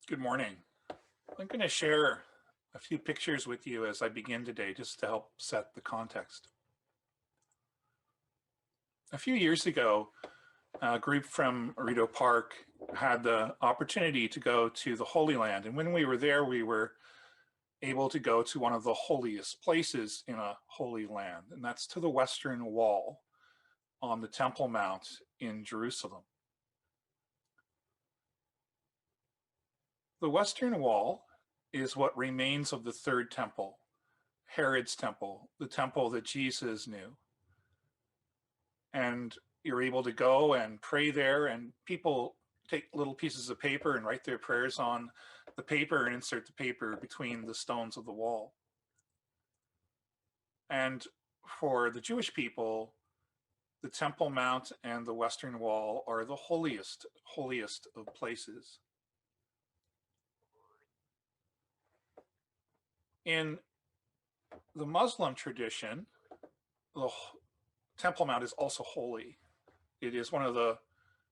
Good morning. I'm going to share a few pictures with you as I begin today, just to help set the context. A few years ago, a group from Rideau Park had the opportunity to go to the Holy Land. And when we were there, we were able to go to one of the holiest places in a Holy Land, and that's to the Western Wall on the Temple Mount in Jerusalem. The Western Wall is what remains of the third temple, Herod's temple, the temple that Jesus knew. And you're able to go and pray there, and people take little pieces of paper and write their prayers on the paper and insert the paper between the stones of the wall. And for the Jewish people, the Temple Mount and the Western Wall are the holiest of places. In the Muslim tradition, the Temple Mount is also holy. It is one of the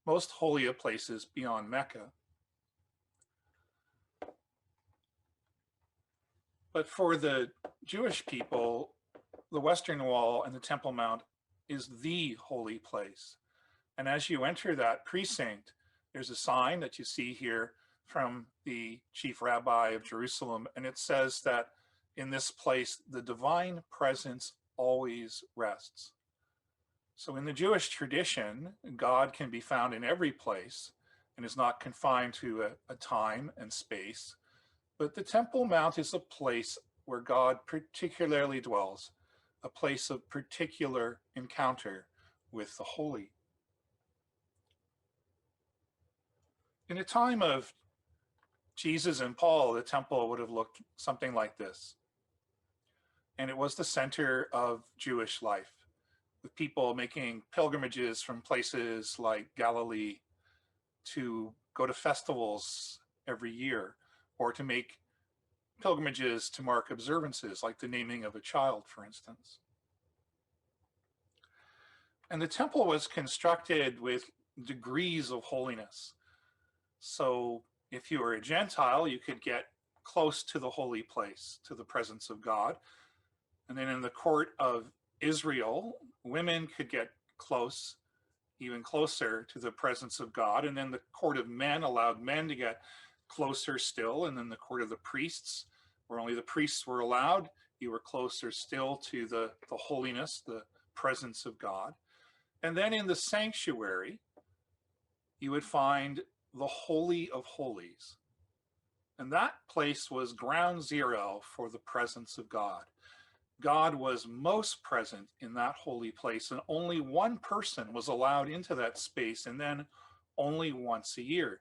most holy of places beyond Mecca. But for the Jewish people, the Western Wall and the Temple Mount is the holy place. And as you enter that precinct, there's a sign that you see here from the chief rabbi of Jerusalem, and it says that in this place, the divine presence always rests. So in the Jewish tradition, God can be found in every place and is not confined to a time and space. But the Temple Mount is a place where God particularly dwells, a place of particular encounter with the holy. In a time of Jesus and Paul, the temple would have looked something like this. And it was the center of Jewish life, with people making pilgrimages from places like Galilee to go to festivals every year, or to make pilgrimages to mark observances like the naming of a child, for instance. And the temple was constructed with degrees of holiness. So if you were a Gentile, you could get close to the holy place, to the presence of God. And then in the court of Israel, women could get close, even closer to the presence of God. And then the court of men allowed men to get closer still. And then the court of the priests, where only the priests were allowed, you were closer still to the holiness, the presence of God. And then in the sanctuary, you would find the Holy of Holies. And that place was ground zero for the presence of God. God was most present in that holy place, and only one person was allowed into that space, and then only once a year.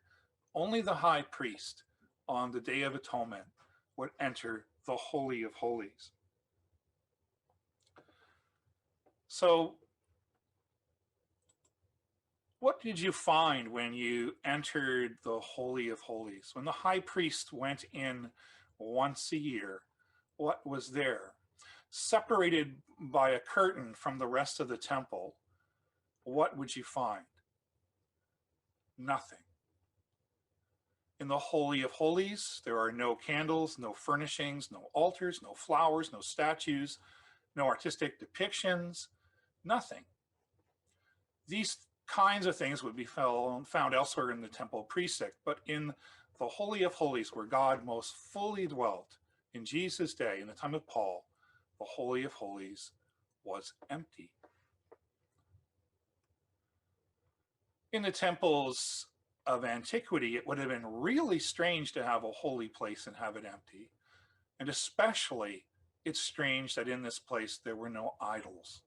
Only the high priest on the Day of Atonement would enter the Holy of Holies. So, what did you find when you entered the Holy of Holies? When the high priest went in once a year, what was there? Separated by a curtain from the rest of the temple, what would you find? Nothing. In the Holy of Holies, there are no candles, no furnishings, no altars, no flowers, no statues, no artistic depictions, nothing. These kinds of things would be found elsewhere in the temple precinct, but in the Holy of Holies, where God most fully dwelt in Jesus' day, in the time of Paul, the Holy of Holies was empty. In the temples of Antiquity, it would have been really strange to have a holy place and have it empty. And especially, it's strange that in this place there were no idols.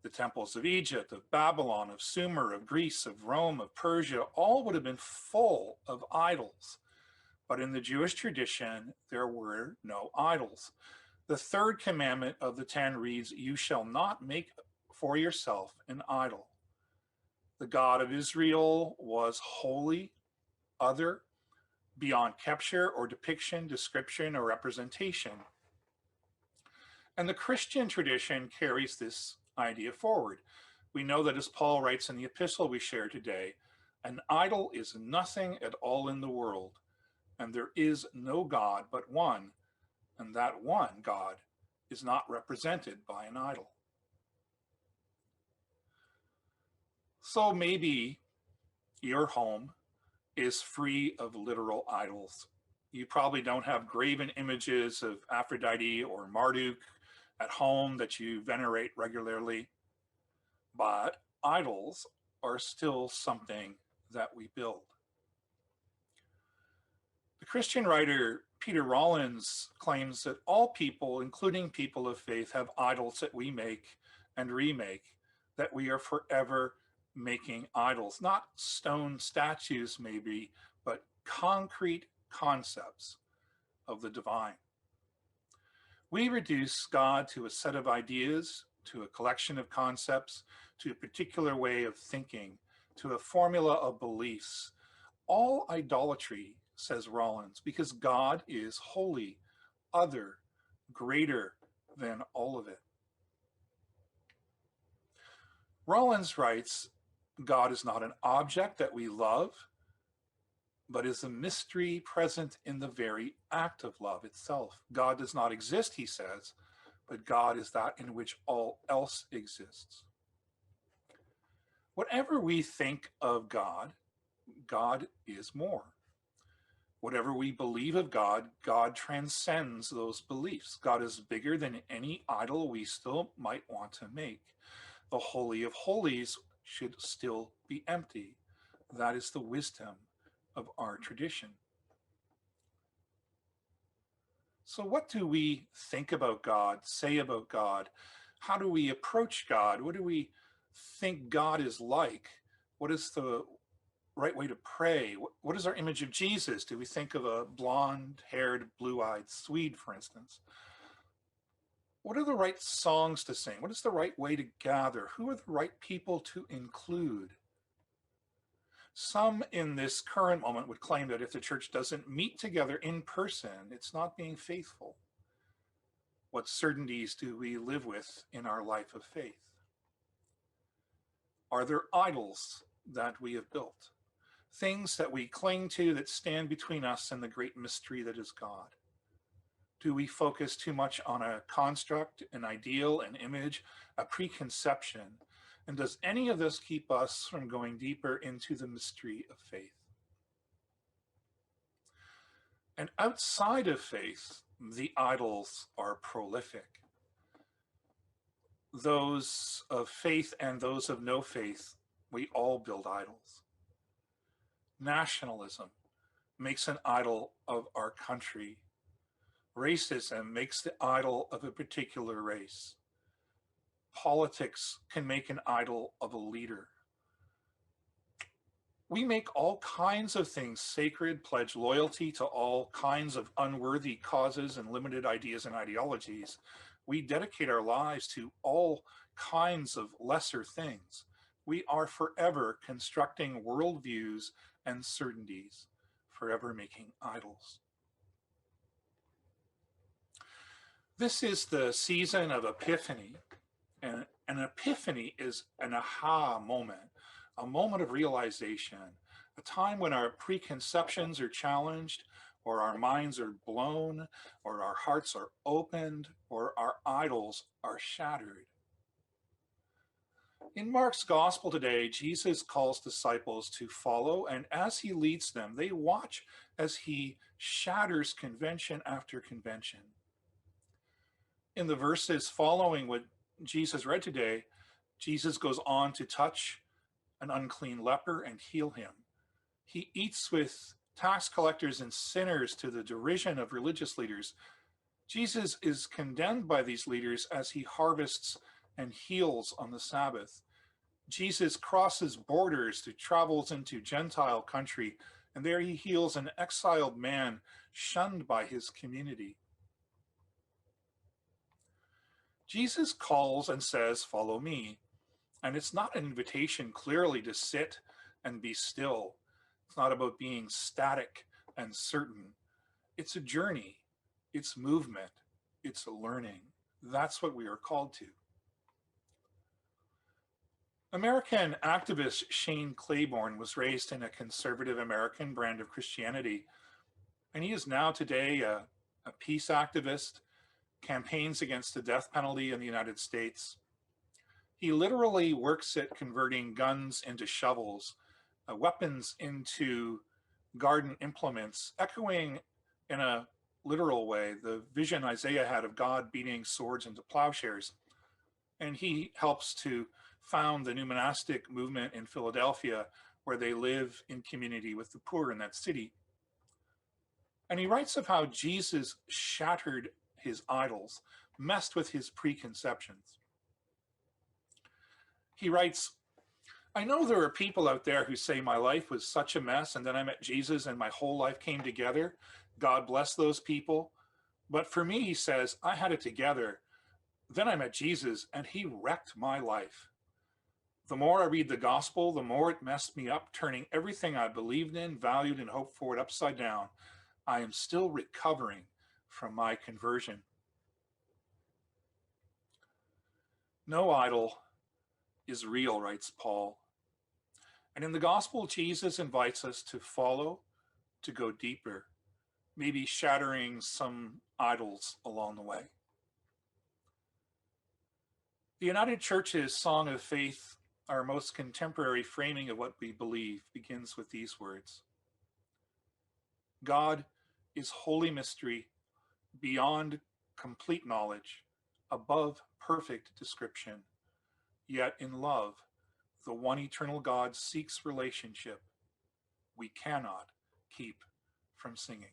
The temples of Egypt, of Babylon, of Sumer, of Greece, of Rome, of Persia, all would have been full of idols. But in the Jewish tradition, there were no idols. The third commandment of the 10 reads, "You shall not make for yourself an idol." The God of Israel was holy, other, beyond capture or depiction, description, or representation. And the Christian tradition carries this idea forward. We know that, as Paul writes in the epistle we share today, an idol is nothing at all in the world, and there is no God but one, and that one God is not represented by an idol. So maybe your home is free of literal idols. You probably don't have graven images of Aphrodite or Marduk at home that you venerate regularly, but idols are still something that we build. The Christian writer Peter Rollins claims that all people, including people of faith, have idols that we make and remake, that we are forever making idols, not stone statues maybe, but concrete concepts of the divine. We reduce God to a set of ideas, to a collection of concepts, to a particular way of thinking, to a formula of beliefs. All idolatry, says Rollins, because God is holy, other, greater than all of it. Rollins writes, God is not an object that we love, but is a mystery present in the very act of love itself. God does not exist, he says, but God is that in which all else exists. Whatever we think of God, God is more. Whatever we believe of God, God transcends those beliefs. God is bigger than any idol we still might want to make. The Holy of Holies should still be empty. That is the wisdom of our tradition. So what do we think about God, say about God? How do we approach God? What do we think God is like? What is the right way to pray? What is our image of Jesus? Do we think of a blonde-haired, blue-eyed Swede, for instance? What are the right songs to sing? What is the right way to gather? Who are the right people to include? Some in this current moment would claim that if the church doesn't meet together in person, it's not being faithful. What certainties do we live with in our life of faith? Are there idols that we have built? Things that we cling to that stand between us and the great mystery that is God? Do we focus too much on a construct, an ideal, an image, a preconception? And does any of this keep us from going deeper into the mystery of faith? And outside of faith, the idols are prolific. Those of faith and those of no faith, we all build idols. Nationalism makes an idol of our country. Racism makes the idol of a particular race. Politics can make an idol of a leader. We make all kinds of things sacred, pledge loyalty to all kinds of unworthy causes and limited ideas and ideologies. We dedicate our lives to all kinds of lesser things. We are forever constructing worldviews and certainties, forever making idols. This is the season of Epiphany, and an epiphany is an aha moment, a moment of realization, a time when our preconceptions are challenged, or our minds are blown, or our hearts are opened, or our idols are shattered. In Mark's gospel today, Jesus calls disciples to follow, and as he leads them, they watch as he shatters convention after convention. In the verses following what Jesus read today, Jesus goes on to touch an unclean leper and heal him. He eats with tax collectors and sinners to the derision of religious leaders. Jesus is condemned by these leaders as he harvests and heals on the Sabbath. Jesus crosses borders to travels into Gentile country, and there he heals an exiled man shunned by his community. Jesus calls and says, "Follow me." And it's not an invitation clearly to sit and be still. It's not about being static and certain. It's a journey. It's movement. It's learning. That's what we are called to. American activist Shane Claiborne was raised in a conservative American brand of Christianity. And he is now today a peace activist, campaigns against the death penalty in the United States. He literally works at converting guns into shovels, weapons into garden implements, echoing in a literal way the vision Isaiah had of God beating swords into plowshares. And he helps to found the new monastic movement in Philadelphia, where they live in community with the poor in that city. And he writes of how Jesus shattered his idols, messed with his preconceptions. He writes, I know there are people out there who say my life was such a mess and then I met Jesus and my whole life came together. God bless those people. But for me, he says, I had it together. Then I met Jesus and he wrecked my life. The more I read the gospel, the more it messed me up, turning everything I believed in, valued, and hoped for it upside down. I am still recovering from my conversion. No idol is real, writes Paul. And in the gospel, Jesus invites us to follow, to go deeper, maybe shattering some idols along the way. The United Church's Song of Faith, our most contemporary framing of what we believe, begins with these words. God is holy mystery, beyond complete knowledge, above perfect description. Yet in love, the one eternal God seeks relationship. We cannot keep from singing.